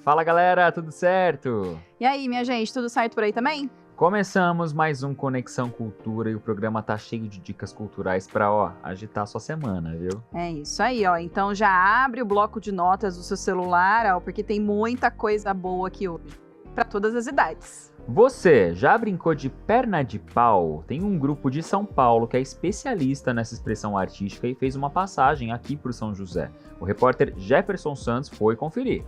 Fala galera, tudo certo? E aí, minha gente, tudo certo por aí também? Começamos mais um Conexão Cultura e o programa tá cheio de dicas culturais pra, agitar sua semana, viu? É isso aí, ó. Então já abre o bloco de notas do seu celular, ó, porque tem muita coisa boa aqui hoje, para todas as idades. Você já brincou de perna de pau? Tem um grupo de São Paulo que é especialista nessa expressão artística e fez uma passagem aqui pro São José. O repórter Jefferson Santos foi conferir.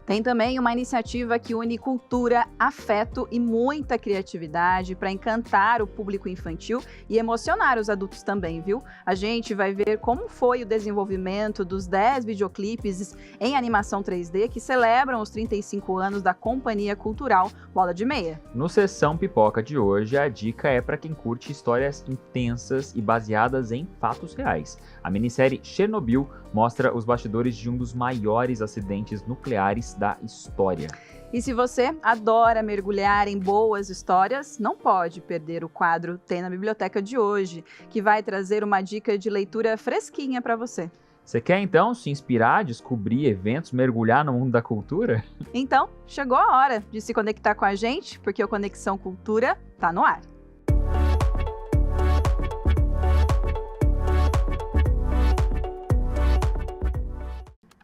Tem também uma iniciativa que une cultura, afeto e muita criatividade para encantar o público infantil e emocionar os adultos também, viu? A gente vai ver como foi o desenvolvimento dos 10 videoclipes em animação 3D que celebram os 35 anos da Companhia Cultural Bola de Meia. No Sessão Pipoca de hoje, a dica é para quem curte histórias intensas e baseadas em fatos reais. A minissérie Chernobyl mostra os bastidores de um dos maiores acidentes nucleares da história. E se você adora mergulhar em boas histórias, não pode perder o quadro Tem na Biblioteca de hoje, que vai trazer uma dica de leitura fresquinha para você. Você quer então se inspirar, descobrir eventos, mergulhar no mundo da cultura? Então, chegou a hora de se conectar com a gente, porque o Conexão Cultura tá no ar.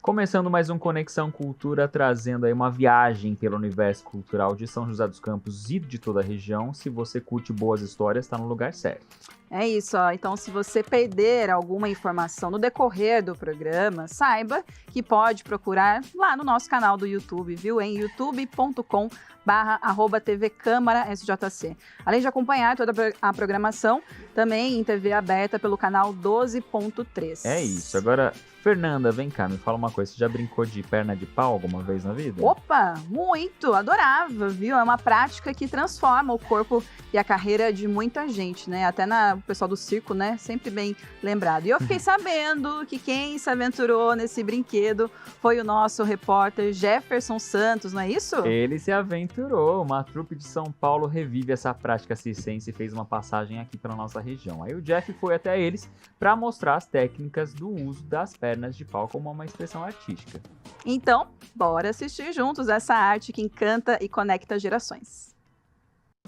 Começando mais um Conexão Cultura, trazendo aí uma viagem pelo universo cultural de São José dos Campos e de toda a região. Se você curte boas histórias, está no lugar certo. É isso, ó. Então se você perder alguma informação no decorrer do programa, saiba que pode procurar lá no nosso canal do YouTube, viu? Em youtube.com/@TV Câmara SJC. Além de acompanhar toda a programação, também em TV aberta pelo canal 12.3. É isso. Agora, Fernanda, vem cá, me fala uma coisa. Você já brincou de perna de pau alguma vez na vida? Opa, muito, adorava, viu? É uma prática que transforma o corpo e a carreira de muita gente, né? Até o pessoal do circo, né? Sempre bem lembrado. E eu fiquei sabendo que quem se aventurou nesse brinquedo foi o nosso repórter Jefferson Santos, não é isso? Ele se aventurou. Uma trupe de São Paulo revive essa prática circense e fez uma passagem aqui pela nossa região. Aí o Jeff foi até eles para mostrar as técnicas do uso das pernas de pau como uma expressão artística. Então, bora assistir juntos essa arte que encanta e conecta gerações.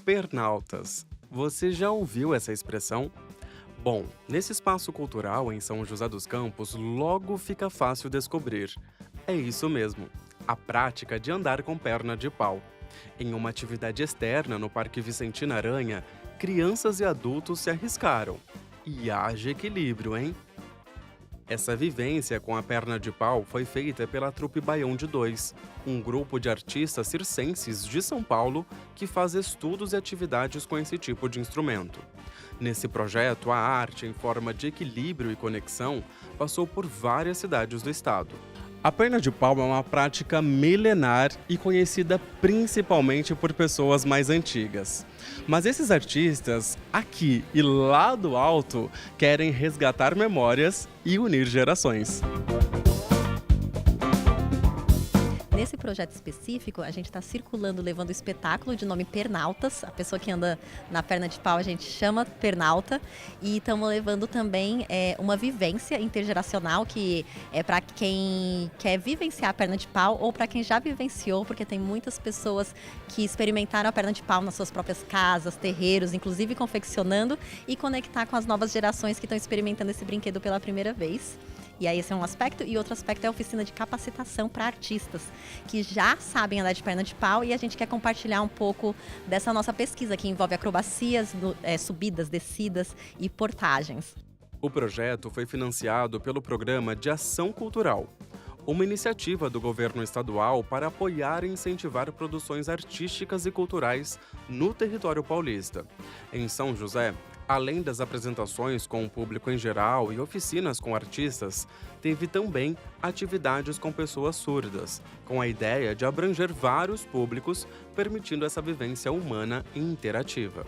Pernaltas. Você já ouviu essa expressão? Bom, nesse espaço cultural em São José dos Campos, logo fica fácil descobrir. É isso mesmo, a prática de andar com perna de pau. Em uma atividade externa no Parque Vicentina Aranha, crianças e adultos se arriscaram. E haja equilíbrio, hein? Essa vivência com a perna de pau foi feita pela Trupe Baião de 2, um grupo de artistas circenses de São Paulo que faz estudos e atividades com esse tipo de instrumento. Nesse projeto, a arte, em forma de equilíbrio e conexão, passou por várias cidades do estado. A perna de pau é uma prática milenar e conhecida principalmente por pessoas mais antigas. Mas esses artistas, aqui e lá do alto, querem resgatar memórias e unir gerações. Nesse projeto específico, a gente está circulando, levando o espetáculo de nome Pernaltas. A pessoa que anda na perna de pau a gente chama Pernalta. E estamos levando também uma vivência intergeracional, que é para quem quer vivenciar a perna de pau ou para quem já vivenciou, porque tem muitas pessoas que experimentaram a perna de pau nas suas próprias casas, terreiros, inclusive confeccionando, e conectar com as novas gerações que estão experimentando esse brinquedo pela primeira vez. E aí esse é um aspecto, e outro aspecto é a oficina de capacitação para artistas que já sabem andar de perna de pau, e a gente quer compartilhar um pouco dessa nossa pesquisa que envolve acrobacias, subidas, descidas e portagens. O projeto foi financiado pelo Programa de Ação Cultural, uma iniciativa do governo estadual para apoiar e incentivar produções artísticas e culturais no território paulista. Em São José, além das apresentações com o público em geral e oficinas com artistas, teve também atividades com pessoas surdas, com a ideia de abranger vários públicos, permitindo essa vivência humana e interativa.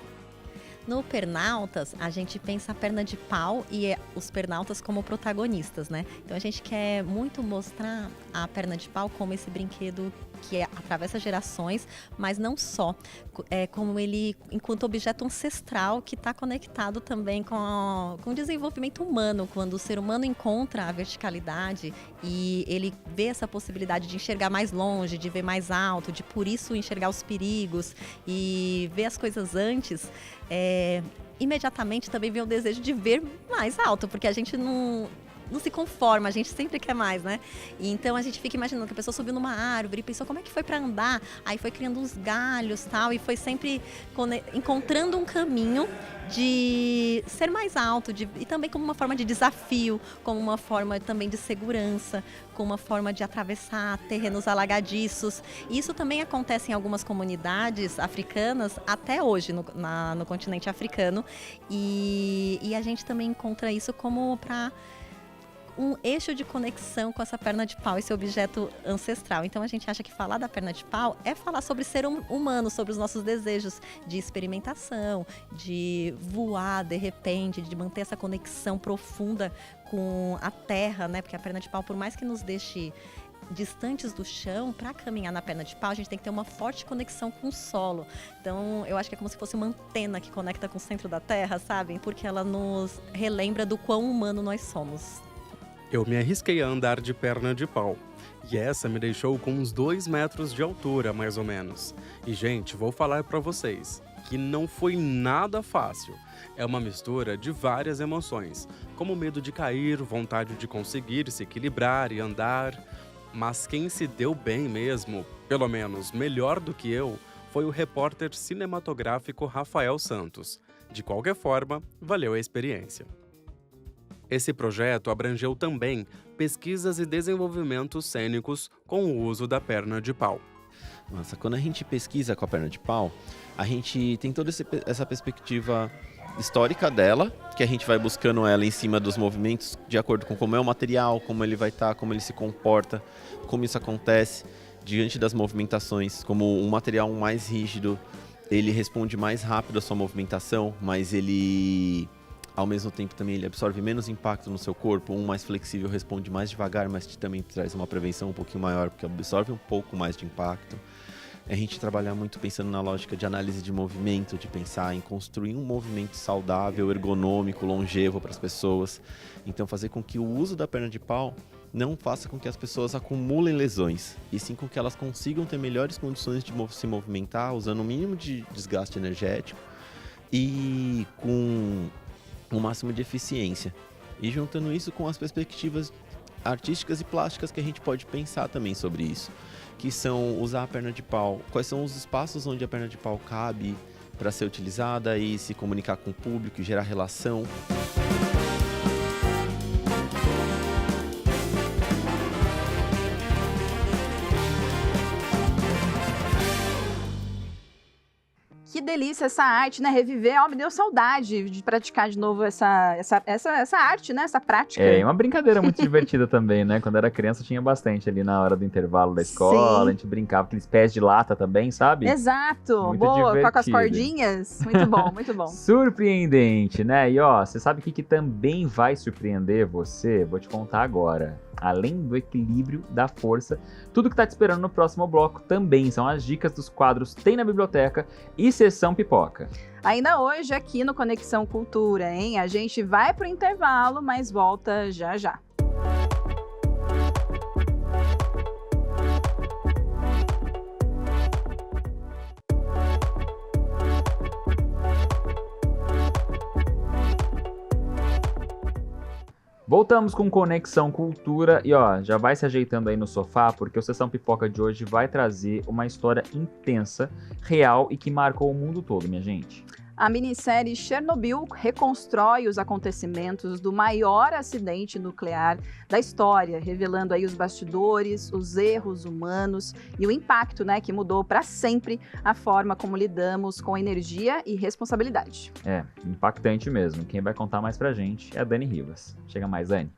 No Pernaltas, a gente pensa a perna de pau e os pernaltas como protagonistas, né? Então a gente quer muito mostrar a perna de pau como esse brinquedo que atravessa gerações, mas não só. Como ele, enquanto objeto ancestral, que está conectado também com o desenvolvimento humano, quando o ser humano encontra a verticalidade e ele vê essa possibilidade de enxergar mais longe, de ver mais alto, de por isso enxergar os perigos e ver as coisas antes, imediatamente também vem o desejo de ver mais alto, porque a gente não se conforma, a gente sempre quer mais, né? E então a gente fica imaginando que a pessoa subiu numa árvore e pensou como é que foi para andar, aí foi criando uns galhos tal, e foi sempre encontrando um caminho de ser mais alto, e também como uma forma de desafio, como uma forma também de segurança, como uma forma de atravessar terrenos alagadiços. E isso também acontece em algumas comunidades africanas até hoje no continente africano, e a gente também encontra isso como para um eixo de conexão com essa perna de pau, esse objeto ancestral. Então a gente acha que falar da perna de pau é falar sobre ser humano, sobre os nossos desejos de experimentação, de voar de repente, de manter essa conexão profunda com a terra, né? Porque a perna de pau, por mais que nos deixe distantes do chão, para caminhar na perna de pau, a gente tem que ter uma forte conexão com o solo. Então, eu acho que é como se fosse uma antena que conecta com o centro da terra, sabe? Porque ela nos relembra do quão humano nós somos. Eu me arrisquei a andar de perna de pau. E essa me deixou com uns 2 metros de altura, mais ou menos. E, gente, vou falar pra vocês que não foi nada fácil. É uma mistura de várias emoções, como medo de cair, vontade de conseguir se equilibrar e andar. Mas quem se deu bem mesmo, pelo menos melhor do que eu, foi o repórter cinematográfico Rafael Santos. De qualquer forma, valeu a experiência. Esse projeto abrangeu também pesquisas e desenvolvimentos cênicos com o uso da perna de pau. Nossa, quando a gente pesquisa com a perna de pau, a gente tem toda essa perspectiva histórica dela, que a gente vai buscando ela em cima dos movimentos, de acordo com como é o material, como ele vai estar, como ele se comporta, como isso acontece diante das movimentações. Como um material mais rígido, ele responde mais rápido à sua movimentação, mas ele, ao mesmo tempo, também ele absorve menos impacto no seu corpo. Um mais flexível responde mais devagar, mas também traz uma prevenção um pouquinho maior, porque absorve um pouco mais de impacto. A gente trabalhar muito pensando na lógica de análise de movimento, de pensar em construir um movimento saudável, ergonômico, longevo para as pessoas. Então fazer com que o uso da perna de pau não faça com que as pessoas acumulem lesões, e sim com que elas consigam ter melhores condições de se movimentar, usando o mínimo de desgaste energético e com o máximo de eficiência. E juntando isso com as perspectivas artísticas e plásticas que a gente pode pensar também sobre isso, que são usar a perna de pau, quais são os espaços onde a perna de pau cabe para ser utilizada e se comunicar com o público e gerar relação. Que delícia essa arte, né? Reviver, me deu saudade de praticar de novo essa arte, né? Essa prática. É uma brincadeira muito divertida também, né? Quando era criança tinha bastante ali na hora do intervalo da escola. Sim. A gente brincava com aqueles pés de lata também, sabe? Exato. Muito Boa, com as divertido. cordinhas. Muito bom, muito bom. Surpreendente, né? E ó, você sabe o que também vai surpreender você? Vou te contar agora. Além do equilíbrio, da força, tudo que tá te esperando no próximo bloco também são as dicas dos quadros Tem na Biblioteca e Sessão Pipoca. Ainda hoje aqui no Conexão Cultura, hein? A gente vai pro intervalo, mas volta já já. Voltamos com Conexão Cultura e ó, já vai se ajeitando aí no sofá, porque o Sessão Pipoca de hoje vai trazer uma história intensa, real e que marcou o mundo todo, minha gente. A minissérie Chernobyl reconstrói os acontecimentos do maior acidente nuclear da história, revelando aí os bastidores, os erros humanos e o impacto, né, que mudou para sempre a forma como lidamos com energia e responsabilidade. É, impactante mesmo. Quem vai contar mais pra gente é a Dani Rivas. Chega mais, Dani.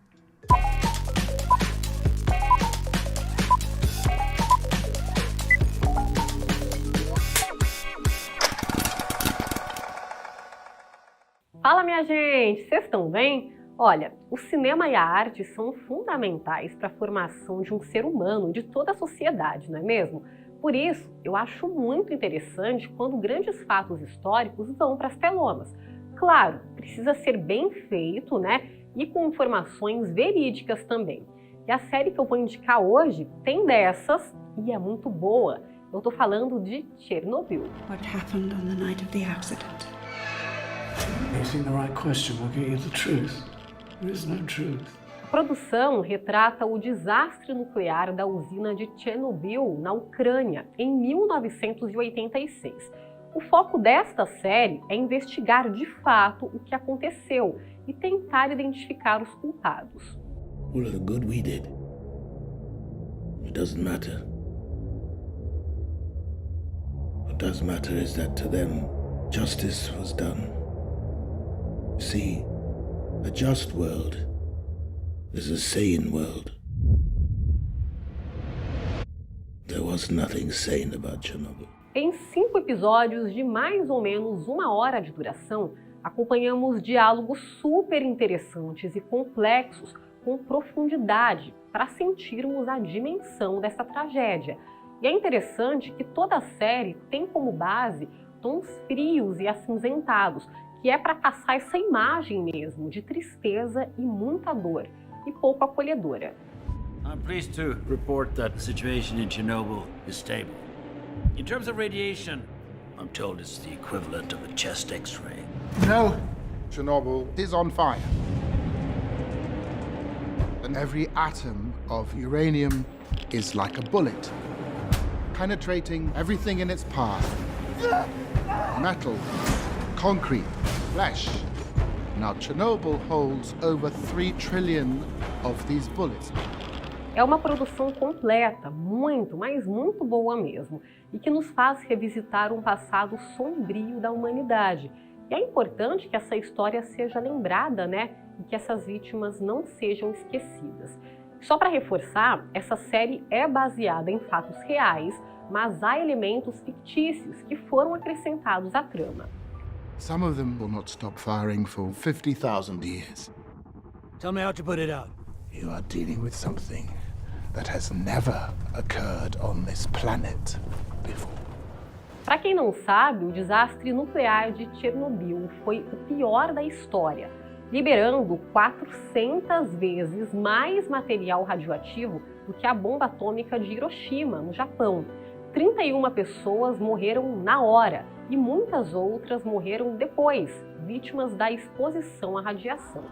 minha gente! Vocês estão bem? Olha, o cinema e a arte são fundamentais para a formação de um ser humano, de toda a sociedade, não é mesmo? Por isso, eu acho muito interessante quando grandes fatos históricos vão para as telonas. Claro, precisa ser bem feito, né? E com informações verídicas também. E a série que eu vou indicar hoje tem dessas e é muito boa. Eu tô falando de Chernobyl. What happened on the night of the accident? Asking the right question will get you the truth. There is no truth. A produção retrata o desastre nuclear da usina de Chernobyl, na Ucrânia, em 1986. O foco desta série é investigar de fato o que aconteceu e tentar identificar os culpados. All of the good we did, it doesn't matter. What does matter is that to them, justice was done. See, a just world is a sane world. There was nothing sane about Chernobyl. Em 5 episódios de mais ou menos 1 hora de duração, acompanhamos diálogos super interessantes e complexos com profundidade para sentirmos a dimensão dessa tragédia. E é interessante que toda a série tem como base tons frios e acinzentados, que é para passar essa imagem mesmo de tristeza e muita dor, e pouco acolhedora. I'm pleased to report that the situation in Chernobyl is stable. In terms of radiation, I'm told it's the equivalent of a chest X-ray. No, Chernobyl is on fire. And every atom of uranium is like a bullet, penetrating everything in its path. Metal, concrete, flesh. Now Chernobyl holds over 3 trillion of these bullets. É uma produção completa, muito, mas muito boa mesmo, e que nos faz revisitar um passado sombrio da humanidade. E é importante que essa história seja lembrada, né? E que essas vítimas não sejam esquecidas. Só para reforçar, essa série é baseada em fatos reais, mas há elementos fictícios que foram acrescentados à trama. Some of them will not stop firing for 50,000 years. Tell me how to put it out. You are dealing with something that has never occurred on this planet before. Para quem não sabe, o desastre nuclear de Chernobyl foi o pior da história, liberando 400 vezes mais material radioativo do que a bomba atômica de Hiroshima, no Japão. 31 pessoas morreram na hora e muitas outras morreram depois, vítimas da exposição à radiação.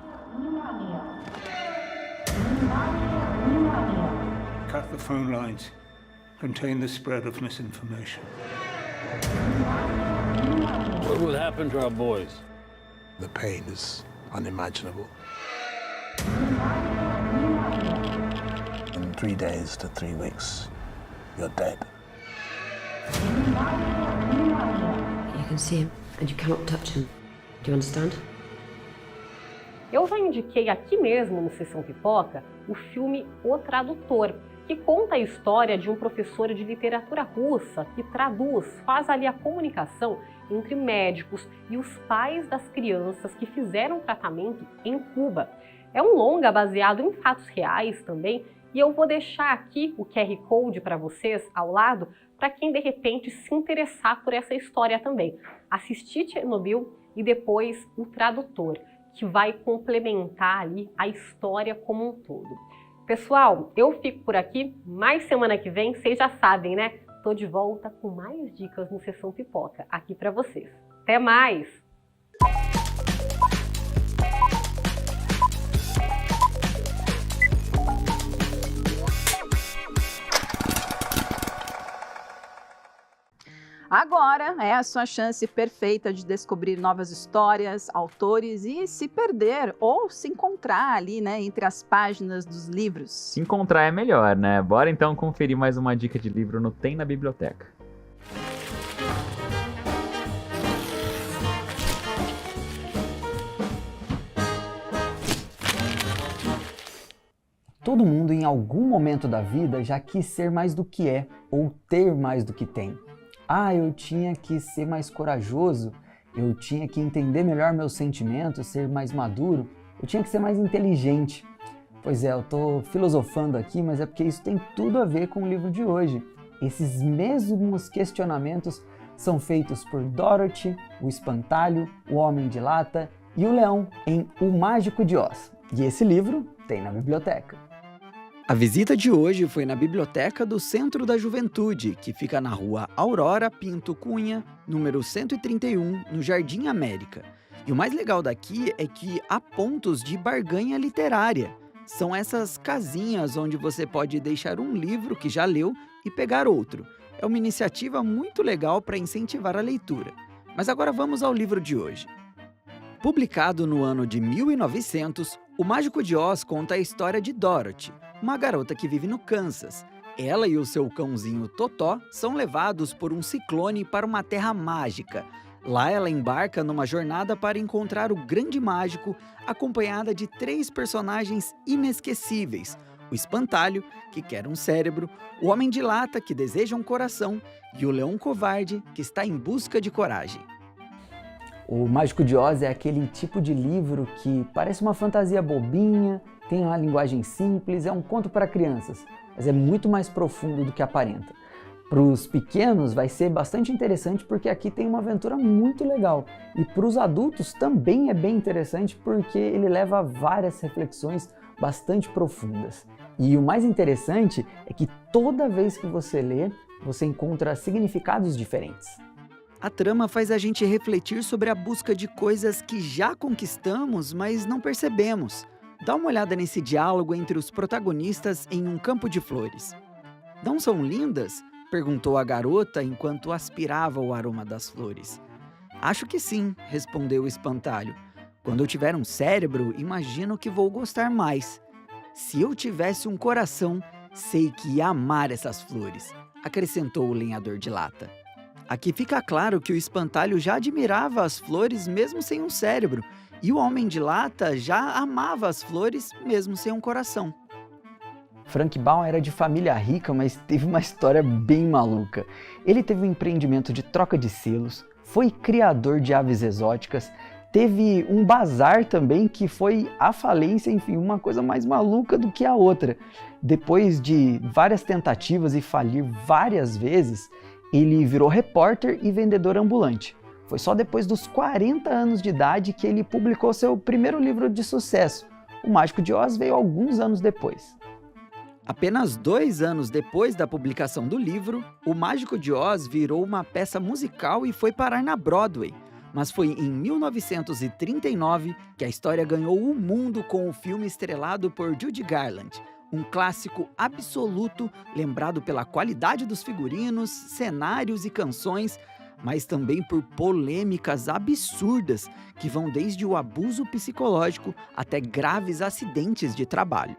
Cut the phone lines. Contain the spread of misinformation. What will happen to our boys? The pain is unimaginable. In 3 days to 3 weeks, you're dead. You can see him, and you cannot touch him. Do you understand? Eu já indiquei aqui mesmo no Sessão Pipoca o filme O Tradutor, que conta a história de um professor de literatura russa que traduz, faz ali a comunicação entre médicos e os pais das crianças que fizeram tratamento em Cuba. É um longa baseado em fatos reais também, e eu vou deixar aqui o QR Code para vocês ao lado, para quem de repente se interessar por essa história também. Assistir Chernobyl e depois O Tradutor, que vai complementar ali a história como um todo. Pessoal, eu fico por aqui, mas semana que vem, vocês já sabem, né? Tô de volta com mais dicas no Sessão Pipoca, aqui para vocês. Até mais! Agora é a sua chance perfeita de descobrir novas histórias, autores e se perder ou se encontrar ali, né, entre as páginas dos livros. Se encontrar é melhor, né? Bora então conferir mais uma dica de livro no Tem na Biblioteca. Todo mundo em algum momento da vida já quis ser mais do que é ou ter mais do que tem. Ah, eu tinha que ser mais corajoso Eu tinha que entender melhor meus sentimentos, ser mais maduro, eu tinha que ser mais inteligente. Pois é, eu tô filosofando aqui, mas é porque isso tem tudo a ver com o livro de hoje. Esses mesmos questionamentos são feitos por Dorothy, o Espantalho, o Homem de Lata e o Leão em O Mágico de Oz. E esse livro tem na biblioteca. A visita de hoje foi na Biblioteca do Centro da Juventude, que fica na rua Aurora Pinto Cunha, número 131, no Jardim América. E o mais legal daqui é que há pontos de barganha literária. São essas casinhas onde você pode deixar um livro que já leu e pegar outro. É uma iniciativa muito legal para incentivar a leitura. Mas agora vamos ao livro de hoje. Publicado no ano de 1900, O Mágico de Oz conta a história de Dorothy, uma garota que vive no Kansas. Ela e o seu cãozinho Totó são levados por um ciclone para uma terra mágica. Lá ela embarca numa jornada para encontrar o grande mágico, acompanhada de 3 personagens inesquecíveis: o Espantalho, que quer um cérebro, o Homem de Lata, que deseja um coração, e o Leão Covarde, que está em busca de coragem. O Mágico de Oz é aquele tipo de livro que parece uma fantasia bobinha, tem uma linguagem simples, é um conto para crianças, mas é muito mais profundo do que aparenta. Para os pequenos vai ser bastante interessante porque aqui tem uma aventura muito legal. E para os adultos também é bem interessante porque ele leva a várias reflexões bastante profundas. E o mais interessante é que toda vez que você lê, você encontra significados diferentes. A trama faz a gente refletir sobre a busca de coisas que já conquistamos, mas não percebemos. Dá uma olhada nesse diálogo entre os protagonistas em um campo de flores. Não são lindas? Perguntou a garota enquanto aspirava o aroma das flores. Acho que sim, respondeu o Espantalho. Quando eu tiver um cérebro, imagino que vou gostar mais. Se eu tivesse um coração, sei que ia amar essas flores, acrescentou o lenhador de lata. Aqui fica claro que o Espantalho já admirava as flores mesmo sem um cérebro, e o Homem de Lata já amava as flores mesmo sem um coração. Frank Baum era de família rica, mas teve uma história bem maluca. Ele teve um empreendimento de troca de selos, foi criador de aves exóticas, teve um bazar também que foi à falência, enfim, uma coisa mais maluca do que a outra. Depois de várias tentativas e falir várias vezes, ele virou repórter e vendedor ambulante. Foi só depois dos 40 anos de idade que ele publicou seu primeiro livro de sucesso. O Mágico de Oz veio alguns anos depois. Apenas 2 anos depois da publicação do livro, O Mágico de Oz virou uma peça musical e foi parar na Broadway. Mas foi em 1939 que a história ganhou o mundo com o filme estrelado por Judy Garland. Um clássico absoluto, lembrado pela qualidade dos figurinos, cenários e canções, mas também por polêmicas absurdas que vão desde o abuso psicológico até graves acidentes de trabalho.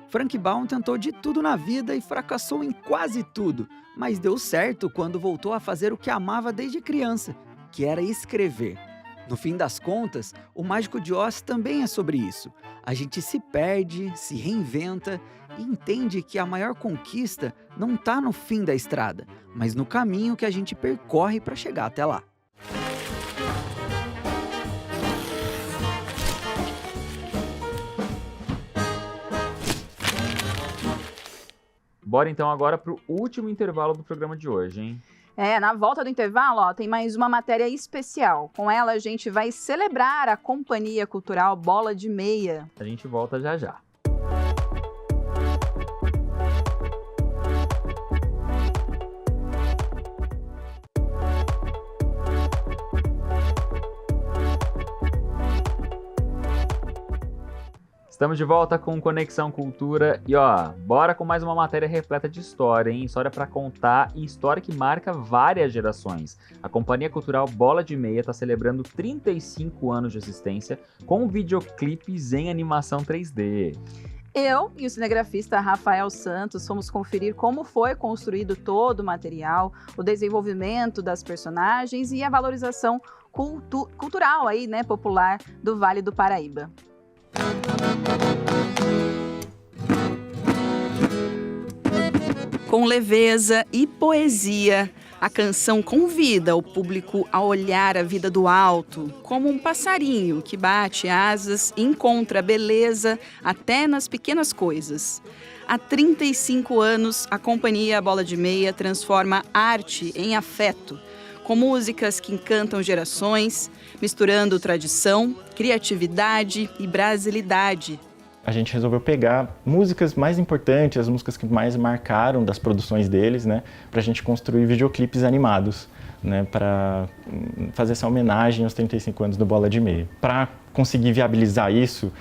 Frank Baum tentou de tudo na vida e fracassou em quase tudo, mas deu certo quando voltou a fazer o que amava desde criança, que era escrever. No fim das contas, O Mágico de Oz também é sobre isso. A gente se perde, se reinventa e entende que a maior conquista não está no fim da estrada, mas no caminho que a gente percorre para chegar até lá. Bora então agora pro último intervalo do programa de hoje, hein? Na volta do intervalo, ó, tem mais uma matéria especial. Com ela, a gente vai celebrar a Companhia Cultural Bola de Meia. A gente volta já já. Estamos de volta com Conexão Cultura e bora com mais uma matéria repleta de história, hein? História para contar e história que marca várias gerações. A Companhia Cultural Bola de Meia está celebrando 35 anos de existência com videoclipes em animação 3D. Eu e o cinegrafista Rafael Santos fomos conferir como foi construído todo o material, o desenvolvimento das personagens e a valorização cultural aí, né, popular do Vale do Paraíba. Com leveza e poesia, A canção convida o público a olhar a vida do alto, como um passarinho que bate asas e encontra beleza até nas pequenas coisas. Há 35 anos, a companhia Bola de Meia transforma arte em afeto, com músicas que encantam gerações, misturando tradição, criatividade e brasilidade. A gente resolveu pegar músicas mais importantes, as músicas que mais marcaram das produções deles, né, para a gente construir videoclipes animados, né, para fazer essa homenagem aos 35 anos do Bola de Meia. Para conseguir viabilizar isso,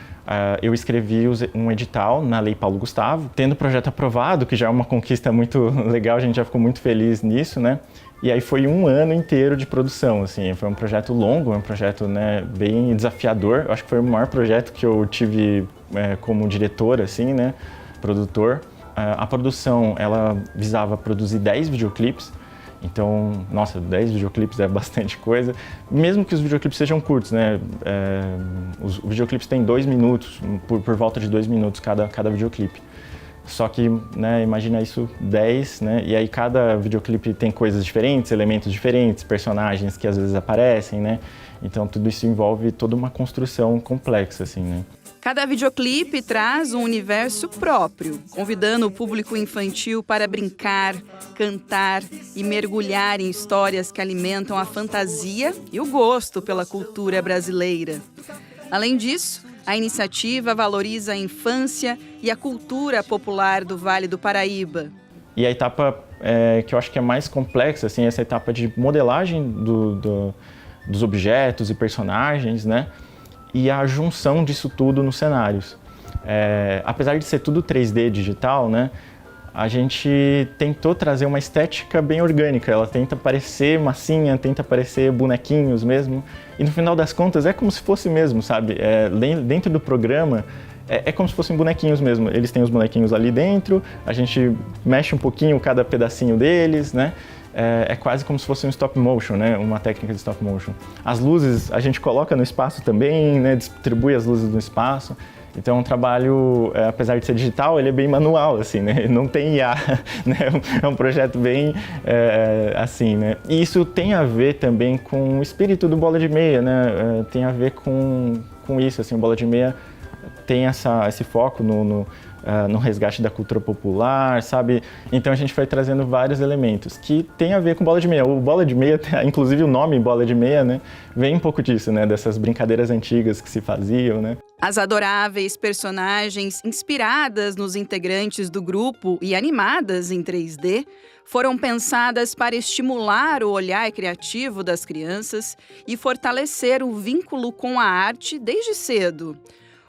eu escrevi um edital na Lei Paulo Gustavo, tendo o projeto aprovado, que já é uma conquista muito legal, a gente já ficou muito feliz nisso, né? E aí foi um ano inteiro de produção, assim, foi um projeto longo, um projeto, né, bem desafiador. Eu acho que foi o maior projeto que eu tive como diretor, assim, né, produtor. A produção, ela visava produzir 10 videoclipes. Então, nossa, 10 videoclipes é bastante coisa, mesmo que os videoclipes sejam curtos, né? Os videoclipes têm 2 minutos, por volta de 2 minutos cada videoclipe. Só que, né, imagina isso 10, né? E aí cada videoclipe tem coisas diferentes, elementos diferentes, personagens que às vezes aparecem, né? Então tudo isso envolve toda uma construção complexa, assim, né? Cada videoclipe traz um universo próprio, convidando o público infantil para brincar, cantar e mergulhar em histórias que alimentam a fantasia e o gosto pela cultura brasileira. Além disso, a iniciativa valoriza a infância e a cultura popular do Vale do Paraíba. E a etapa que eu acho que é mais complexa, assim, essa etapa de modelagem dos objetos e personagens, né? E a junção disso tudo nos cenários. Apesar de ser tudo 3D digital, né, a gente tentou trazer uma estética bem orgânica. Ela tenta parecer massinha, tenta parecer bonequinhos mesmo. E no final das contas é como se fosse mesmo, sabe? Dentro do programa é como se fossem bonequinhos mesmo. Eles têm os bonequinhos ali dentro, a gente mexe um pouquinho cada pedacinho deles, né? É quase como se fosse um stop motion, né? Uma técnica de stop motion. As luzes a gente coloca no espaço também, né? Distribui as luzes no espaço. Então, é um trabalho, apesar de ser digital, ele é bem manual, assim, né? Não tem IA, né? É um projeto bem assim, né? E isso tem a ver também com o espírito do Bola de Meia, né? Tem a ver com isso, assim, o Bola de Meia tem esse foco no resgate da cultura popular, sabe? Então a gente foi trazendo vários elementos que tem a ver com Bola de Meia. O Bola de Meia, inclusive o nome Bola de Meia, né? Vem um pouco disso, né? Dessas brincadeiras antigas que se faziam, né? As adoráveis personagens inspiradas nos integrantes do grupo e animadas em 3D foram pensadas para estimular o olhar criativo das crianças e fortalecer o vínculo com a arte desde cedo.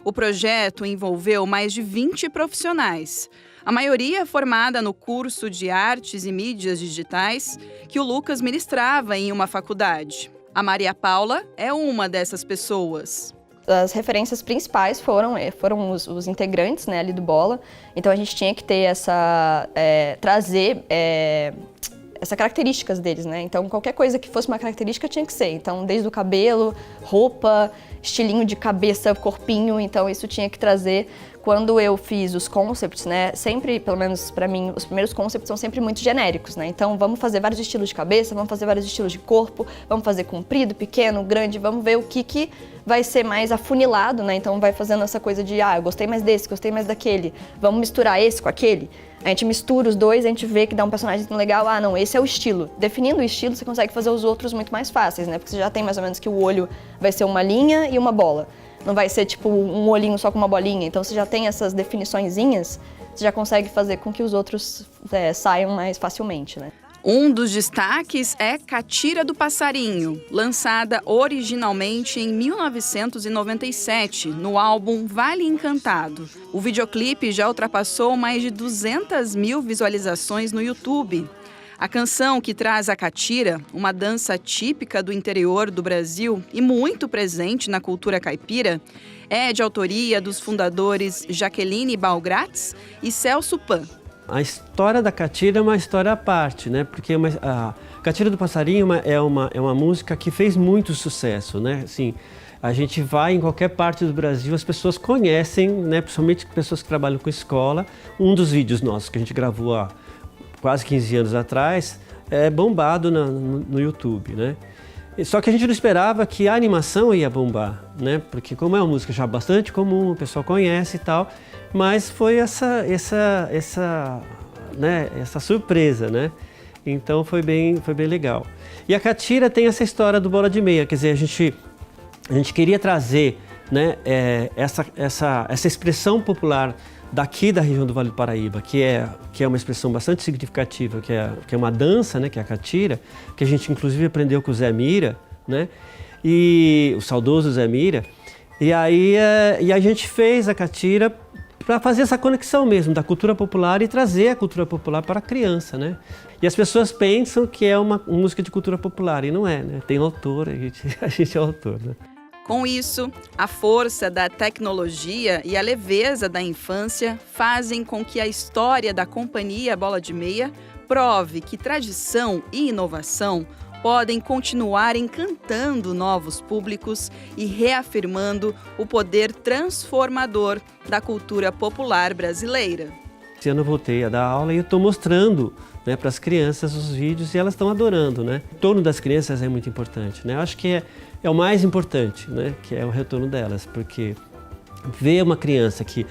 O projeto envolveu mais de 20 profissionais, a maioria formada no curso de Artes e Mídias Digitais que o Lucas ministrava em uma faculdade. A Maria Paula é uma dessas pessoas. As referências principais foram os integrantes, né, ali do Bola. Então a gente tinha que ter trazer essas características deles, né? Então qualquer coisa que fosse uma característica tinha que ser. Então desde o cabelo, roupa, estilinho de cabeça, corpinho, então isso tinha que trazer. Quando eu fiz os concepts, né, sempre, pelo menos pra mim, os primeiros concepts são sempre muito genéricos, né? Então vamos fazer vários estilos de cabeça, vamos fazer vários estilos de corpo, vamos fazer comprido, pequeno, grande, vamos ver o que vai ser mais afunilado, né? Então vai fazendo essa coisa de, eu gostei mais desse, gostei mais daquele, vamos misturar esse com aquele. A gente mistura os dois, a gente vê que dá um personagem legal, não, esse é o estilo. Definindo o estilo, você consegue fazer os outros muito mais fáceis, né? Porque você já tem mais ou menos que o olho vai ser uma linha e uma bola. Não vai ser tipo um olhinho só com uma bolinha. Então você já tem essas definiçõezinhas, você já consegue fazer com que os outros saiam mais facilmente, né? Um dos destaques é Catira do Passarinho, lançada originalmente em 1997, no álbum Vale Encantado. O videoclipe já ultrapassou mais de 200 mil visualizações no YouTube. A canção que traz a catira, uma dança típica do interior do Brasil e muito presente na cultura caipira, é de autoria dos fundadores Jaqueline Balgratz e Celso Pan. A história da catira é uma história à parte, né? Porque a Catira do Passarinho é uma música que fez muito sucesso, né? Assim, a gente vai em qualquer parte do Brasil, as pessoas conhecem, né? Principalmente pessoas que trabalham com escola. Um dos vídeos nossos que a gente gravou há quase 15 anos atrás bombado no YouTube, né? Só que a gente não esperava que a animação ia bombar, né? Porque como é uma música já bastante comum, o pessoal conhece e tal, mas foi essa surpresa, né? Então foi bem legal. E a catira tem essa história do bola de meia, quer dizer, a gente queria trazer, né, essa expressão popular daqui da região do Vale do Paraíba, que é uma expressão bastante significativa, que é uma dança, né, que é a catira, que a gente inclusive aprendeu com o Zé Mira, né, e o saudoso Zé Mira, e a gente fez a catira para fazer essa conexão mesmo da cultura popular e trazer a cultura popular para a criança, né? E as pessoas pensam que é uma música de cultura popular, e não é, né? Tem autor, a gente é autor, né? Com isso, a força da tecnologia e a leveza da infância fazem com que a história da Companhia Bola de Meia prove que tradição e inovação podem continuar encantando novos públicos e reafirmando o poder transformador da cultura popular brasileira. Esse ano eu voltei a dar aula e eu estou mostrando, né, para as crianças os vídeos e elas estão adorando, né? O retorno das crianças é muito importante, né? Eu acho que é o mais importante, né? Que é o retorno delas, porque ver uma criança que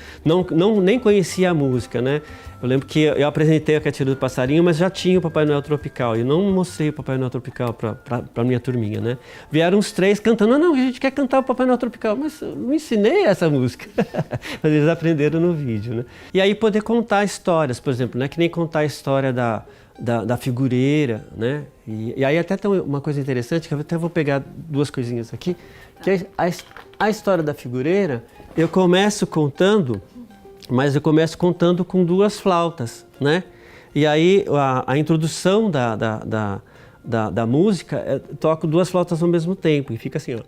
nem conhecia a música, né? Eu lembro que eu apresentei a Catira do Passarinho, mas já tinha o Papai Noel Tropical. E eu não mostrei o Papai Noel Tropical para a minha turminha, né? Vieram uns 3 cantando, não, a gente quer cantar o Papai Noel Tropical. Mas eu não ensinei essa música. Mas eles aprenderam no vídeo, né? E aí poder contar histórias, por exemplo, né? Que nem contar a história da figureira, né? E aí até tem uma coisa interessante, que eu até vou pegar 2 coisinhas aqui, que é a história da figureira, eu começo contando, mas eu começo contando com 2 flautas, né? E aí a introdução da música, toco 2 flautas ao mesmo tempo, e fica assim, ó.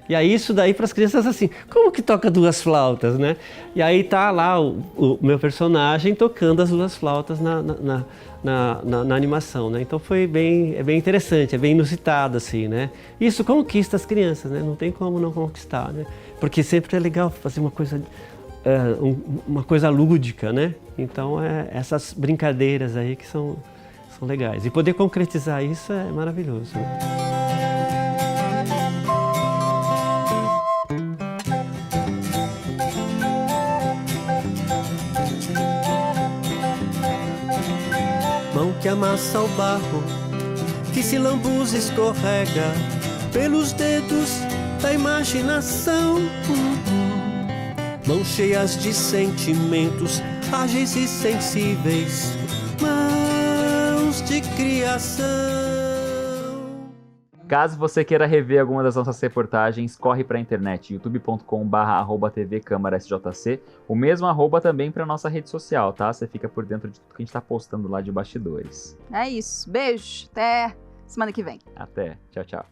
E aí isso daí para as crianças assim, como que toca 2 flautas, né? E aí tá lá o meu personagem tocando as 2 flautas na animação, né? Então é bem interessante, é bem inusitado assim, né? Isso conquista as crianças, né? Não tem como não conquistar, né? Porque sempre é legal fazer uma coisa lúdica, né? Então essas brincadeiras aí que são legais. E poder concretizar isso é maravilhoso, né? Mão que amassa o barro, que se lambuza e escorrega pelos dedos da imaginação. Mãos cheias de sentimentos, ágeis e sensíveis, mãos de criação. Caso você queira rever alguma das nossas reportagens, corre para a internet, youtube.com/@tvcâmarasjc, o mesmo arroba também para nossa rede social, tá? Você fica por dentro de tudo que a gente está postando lá de bastidores. É isso, beijo, até semana que vem. Até, tchau, tchau.